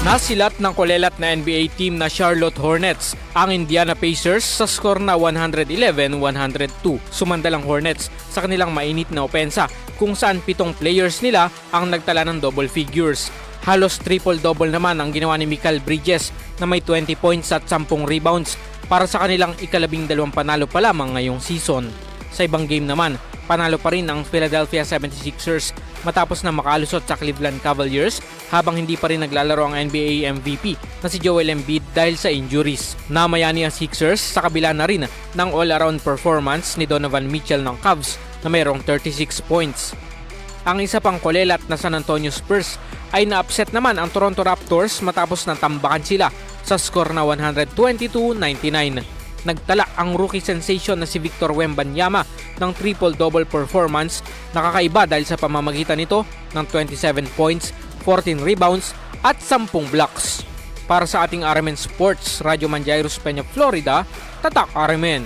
Nasilat ng kulelat na NBA team na Charlotte Hornets ang Indiana Pacers sa score na 111-102. Sumandalang Hornets sa kanilang mainit na opensa kung saan 7 players nila ang nagtala ng double figures. Halos triple-double naman ang ginawa ni Mikal Bridges na may 20 points at 10 rebounds para sa kanilang ika-12 panalo pa lamang ngayong season. Sa ibang game naman, panalo pa rin ang Philadelphia 76ers matapos na makalusot sa Cleveland Cavaliers habang hindi pa rin naglalaro ang NBA MVP na si Joel Embiid dahil sa injuries. Namayani ang Sixers sa kabila na rin ng all-around performance ni Donovan Mitchell ng Cavs na mayroong 36 points. Ang isa pang kulelat na San Antonio Spurs ay na-upset naman ang Toronto Raptors matapos na tambakan sila sa score na 122-99. Nagtala ang rookie sensation na si Victor Wembanyama ng triple-double performance na kakaiba dahil sa pamamagitan nito ng 27 points, 14 rebounds at 10 blocks. Para sa ating RMN Sports, Radyo Manjairos Peña, Florida, Tatak RMN.